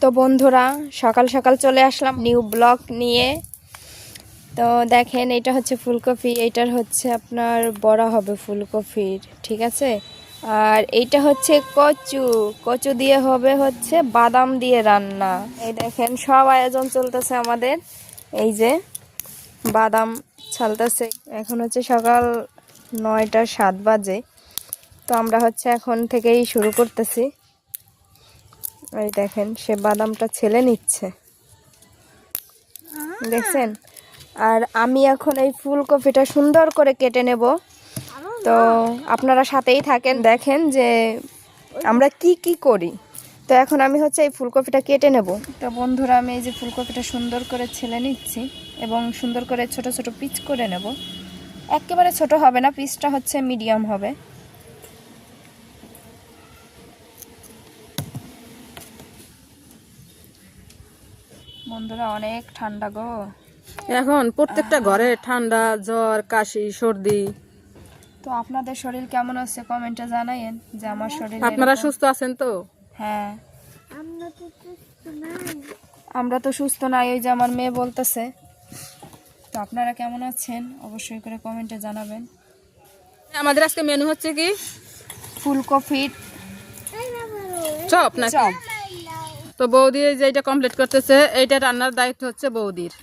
তো বন্ধুরা সকাল সকাল চলে আসলাম নিউ ব্লগ নিয়ে। তো দেখেন এটা হচ্ছে ফুলকপি, এইটার হচ্ছে আপনার বড়া হবে ফুলকপির, ঠিক আছে। আর এইটা হচ্ছে কচু, কচু দিয়ে হবে হচ্ছে বাদাম দিয়ে রান্না। এই দেখেন সব আয়োজন চলতেছে আমাদের, এই যে বাদাম ছালতেছে। এখন হচ্ছে সকাল 9টা 7 বাজে। তো আমরা হচ্ছে এখন থেকেই শুরু করতেছি। এই দেখেন সে বাদামটা ছেলে নিচ্ছে, দেখছেন। আর আমি এখন এই ফুলকপিটা সুন্দর করে কেটে নেব। তো আপনারা সাথেই থাকেন, দেখেন যে আমরা কি কি করি। তো এখন আমি হচ্ছে এই ফুলকপিটা কেটে নেব। তো বন্ধুরা আমি এই যে ফুলকপিটা সুন্দর করে ছেলে নিচ্ছি এবং সুন্দর করে ছোট ছোট পিস করে নেব। একেবারে ছোট হবে না, পিসটা হচ্ছে মিডিয়াম হবে। বন্ধুরা অনেক ঠান্ডা গো এখন প্রত্যেকটা ঘরে ঠান্ডা, জ্বর, কাশি, সর্দি। তো আপনাদের শরীর কেমন আছে কমেন্টে জানাইন যে আমার শরীর আপনারা সুস্থ আছেন তো? হ্যাঁ আমরা তো সুস্থ নাই, ওই যে আমার মেয়ে বলতেছে। তো আপনারা কেমন আছেন অবশ্যই করে কমেন্টে জানাবেন। আমাদের আজকে মেনু হচ্ছে কি ফুলকপির চপ নাকি? তো বৌদি যেটা কমপ্লিট করতেছে, এইটা রান্নার দায়িত্ব হচ্ছে বৌদির।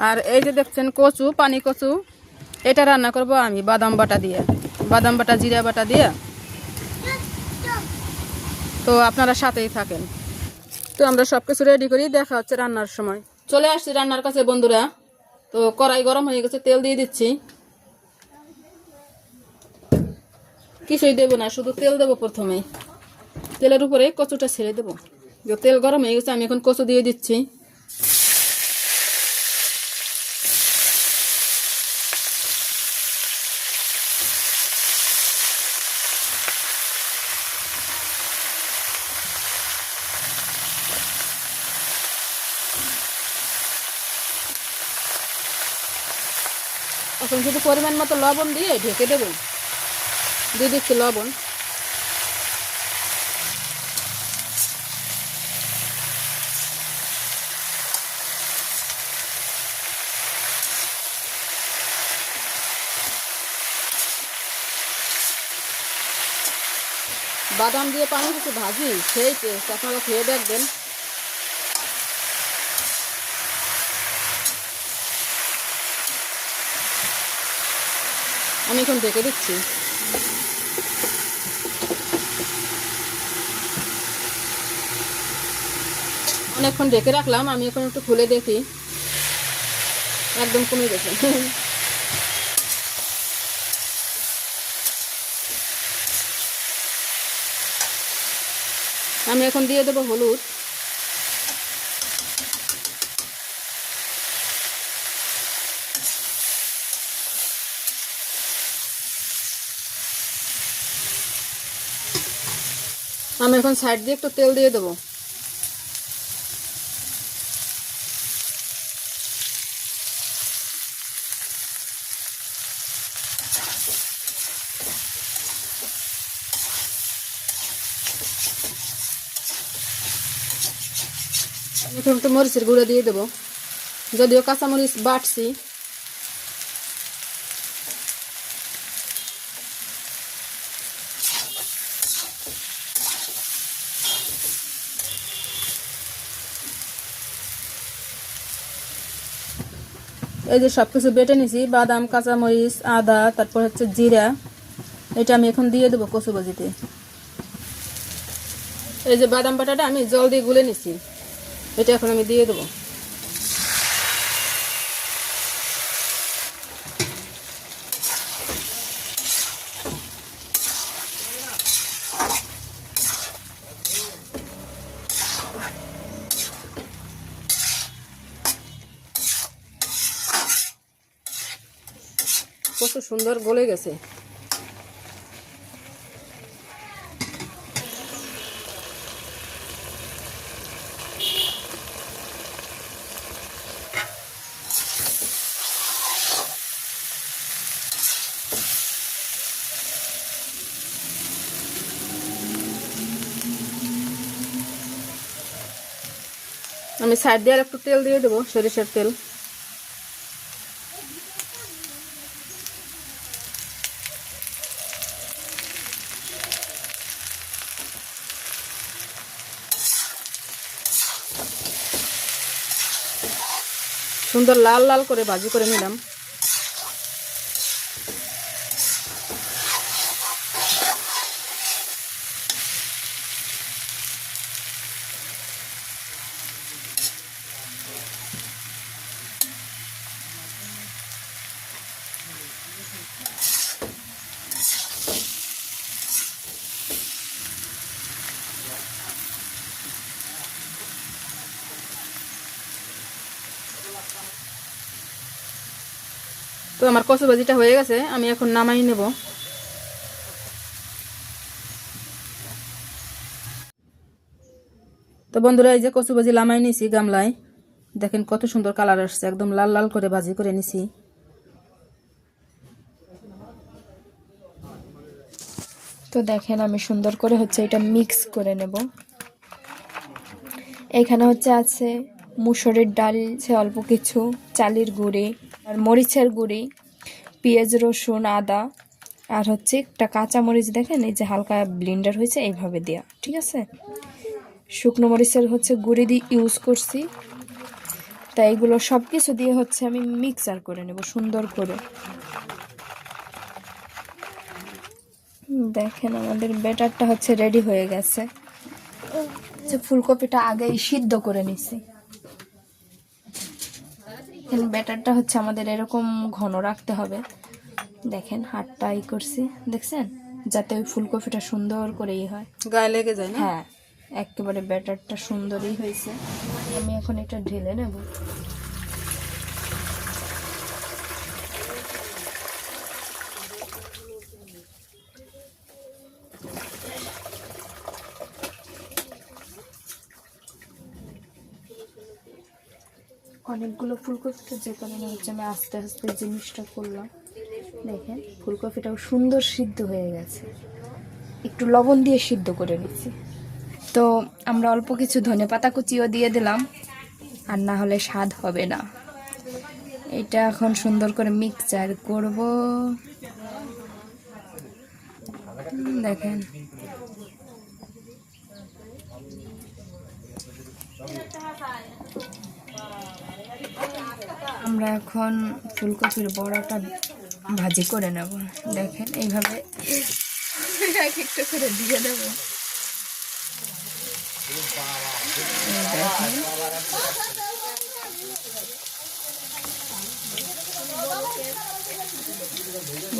আর এই যে দেখছেন কচু, পানি কচু, এটা রান্না করব আমি বাদাম বাটা দিয়ে, বাদাম বাটা জিরা বাটা দিয়ে। তো আপনারা সাথেই থাকেন। তো আমরা সব কিছু রেডি করি, দেখা হচ্ছে রান্নার সময়। চলে আসছি রান্নার কাছে বন্ধুরা। তো কড়াই গরম হয়ে গেছে, তেল দিয়ে দিচ্ছি। কিছুই দেবো না, শুধু তেল দেবো প্রথমেই। তেলের উপরে কচুটা ছেড়ে দেবো। তেল গরম হয়ে গেছে, আমি এখন কচু দিয়ে দিচ্ছি। এখন শুধু পরিমাণ মতো লবণ দিয়ে ঢেকে দেবো। দিয়ে দিচ্ছি লবণ। বাদাম দিয়ে পানি কিছু ভাজি, সেই টেস্ট, আপনারা খেয়ে দেখবেন। আমি এখন ঢেকে দিচ্ছি। অনেকক্ষণ ঢেকে রাখলাম, আমি এখন একটু খুলে দেখি, একদম কমে গেছে। আমি এখন দিয়ে দেবো হলুদ। আমি এখন সাইড দিয়ে একটু তেল দিয়ে দেবো। এখন একটু মরিচের গুঁড়ো দিয়ে দেবো, যদিও কাঁচামরিচ বাটছি। এই যে সব কিছু বেটে নিছি, বাদাম, কাঁচামরিচ, আদা, তারপর হচ্ছে জিরা, এটা আমি এখন দিয়ে দেবো কচু ভাজিতে। এই যে বাদাম বাটাটা আমি জল দিয়ে গুলে নিছি, এটা এখন আমি দিয়ে দেবো। কত সুন্দর গলে গেছে। আমি সাইড দিয়ে আর একটু তেল দিয়ে দেবো, সরিষার তেল। সুন্দর লাল লাল করে ভাজি করে নিলাম। তো আমার কচু ভাজিটা হয়ে গেছে, আমি এখন নামাই নেব। তো বন্ধুরা, এই যে কচু ভাজি নামাই নিছি গামলায়। দেখেন কত সুন্দর কালার আসছে, একদম লাল লাল করে ভাজি করে নিছি। তো দেখেন আমি সুন্দর করে হচ্ছে এটা মিক্স করে নেব। এখানে হচ্ছে আছে মুসুরির ডাল, অল্প কিছু চালের গুঁড়ি আর মরিচের গুঁড়ি, পেঁয়াজ রসুন আদা, আর হচ্ছে একটা কাঁচা মরিচ, দেখেন এই যে হালকা ব্লেন্ডার হয়েছে এইভাবে দেওয়া, ঠিক আছে। শুকনো মরিচের হচ্ছে গুঁড়ি দিয়ে ইউজ করছি। তাই এগুলো সব কিছু দিয়ে হচ্ছে আমি মিক্সার করে নেব সুন্দর করে। দেখেন আমাদের ব্যাটারটা হচ্ছে রেডি হয়ে গেছে। ফুলকপিটা আগেই সিদ্ধ করে নিছি। ব্যাটারটা হচ্ছে আমাদের এরকম ঘন রাখতে হবে। দেখেন হাতটা করছি, দেখছেন, যাতে ওই ফুলকপিটা সুন্দর করে হয়, গায়ে লেগে যায় না। হ্যাঁ, একেবারে ব্যাটারটা সুন্দরই হয়েছে। আমি এখন এটা ঢেলে নেব। অনেকগুলো ফুলকপিটা যে কারণে হচ্ছে আমি আস্তে আস্তে জিনিসটা করলাম। দেখেন ফুলকপিটাও সুন্দর সিদ্ধ হয়ে গেছে, একটু লবণ দিয়ে সিদ্ধ করে নিচ্ছি। তো আমরা অল্প কিছু ধনেপাতা কুচিও দিয়ে দিলাম, আর না হলে স্বাদ হবে না। এটা এখন সুন্দর করে মিক্সচার করব। দেখেন আমরা এখন ফুলকপির বড়াটা ভাজি করে নেব। দেখেন এইভাবে এক একটা করে দিয়ে দেব।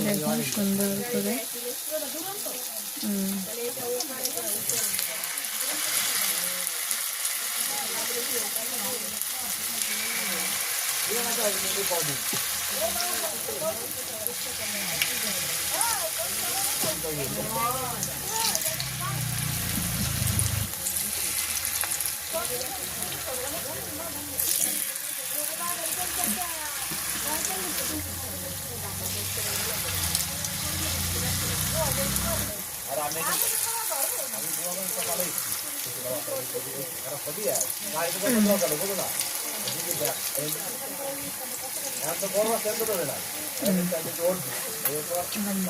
দেখুন সুন্দর করে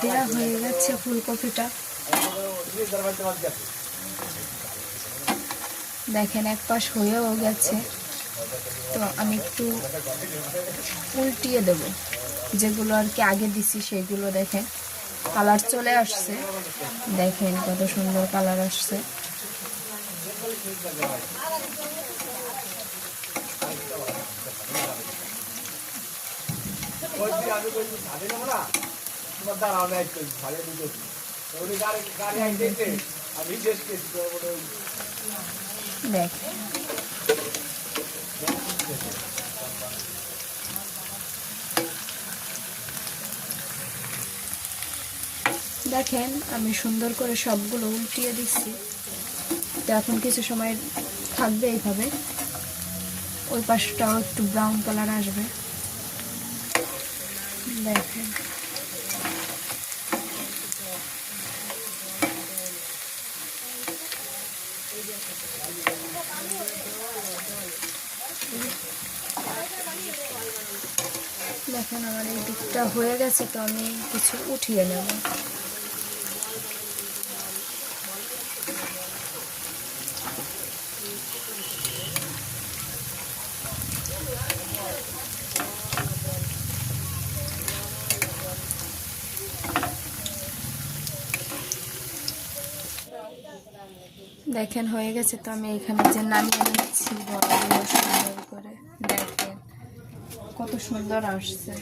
দেওয়া হয়ে গেছে ফুলকপিটা। দেখেন এক পাশ হয়েও গেছে। তো আমি একটু উল্টিয়ে দেব, যেগুলো আর কি আগে দিছি সেগুলো। দেখেন কালার চলে আসছে, দেখেন কত সুন্দর কালার আসছে। দেখ দেখেন আমি সুন্দর করে সবগুলো উল্টিয়ে দিচ্ছি। তো এখন কিছু সময় থাকবে এইভাবে, ওই পাশটাও একটু ব্রাউন কালার আসবে। দেখেন দেখেন আমার এই দিকটা হয়ে গেছে, তো আমি কিছু উঠিয়ে নেব। দেখেন হয়ে গেছে, তো আমি এখানে যে নামিয়ে নিচ্ছি বড়গুলো সুন্দর করে। দেখেন কত সুন্দর আসছে।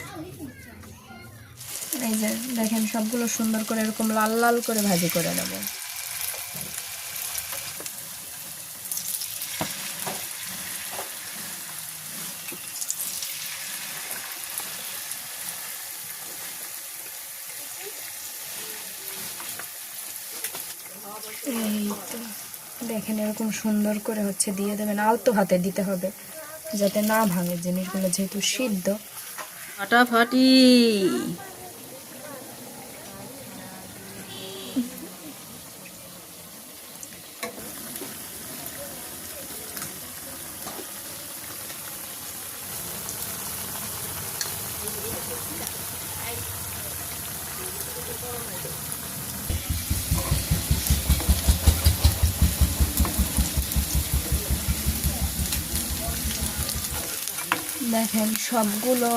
এই যে দেখেন সবগুলো সুন্দর করে এরকম লাল লাল করে ভাজি করে নেব। এই তো দেখেন এরকম সুন্দর করে হচ্ছে দিয়ে দেবেন, আলতো হাতে দিতে হবে যাতে না ভাঙে জিনিসগুলো, যেহেতু সিদ্ধ। ফাটাফাটি। দেখেন সবগুলো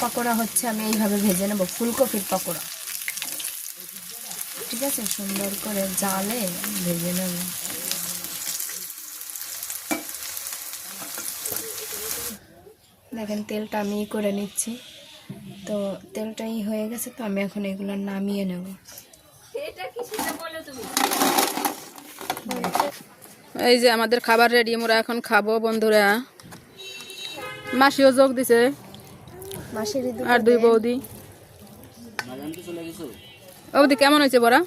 পকোড়া হচ্ছে আমি এইভাবে ভেজে নেব, ফুলকপির পকোড়া। ঠিক আছে, সুন্দর করে জালে ভেজে নেব। দেখেন তেলটা আমি করে নিচ্ছি, তো তেলটাই হয়ে গেছে, তো আমি এখন এগুলো নামিয়ে নেব। এই যে আমাদের খাবার রেডি, আমরা এখন খাবো বন্ধুরা। মাসিও যোগ দিছে আর দুই বৌদি। বৌদি কেমন হয়েছে বড়া?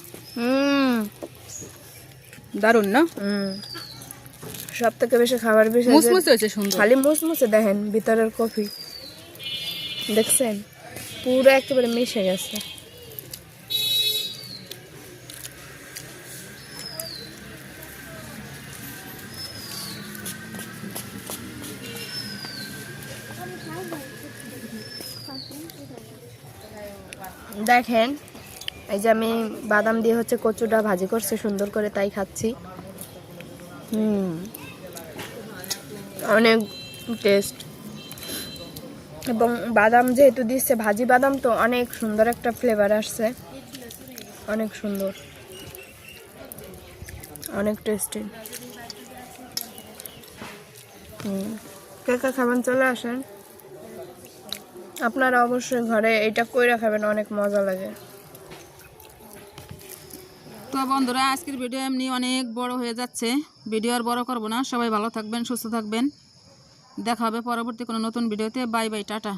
দারুন না? সব থেকে বেশি খাবার বেশি মুসমুসে হয়েছে, সুন্দর। খালি মুসমুসে, দেখেন ভিতরের কফি দেখছেন পুরো একেবারে মিশে গেছে। দেখেন এই যে আমি বাদাম দিয়ে হচ্ছে কচুটা ভাজি করছে সুন্দর করে, তাই খাচ্ছি। অনেক টেস্ট, এবং বাদাম যেহেতু দিচ্ছে ভাজি বাদাম, তো অনেক সুন্দর একটা ফ্লেভার আসছে, অনেক সুন্দর, অনেক টেস্টি। কে কে খাবেন চলে আসেন, আপনারা অবশ্যই ঘরে এটা কইরা খাবেন, অনেক মজা লাগে। তো বন্ধুরা আজকের ভিডিও এমনি অনেক বড় হয়ে যাচ্ছে, ভিডিও আর বড় করবো না। সবাই ভালো থাকবেন, সুস্থ থাকবেন, দেখা হবে পরবর্তী কোনো নতুন ভিডিওতে। Bye bye, tata.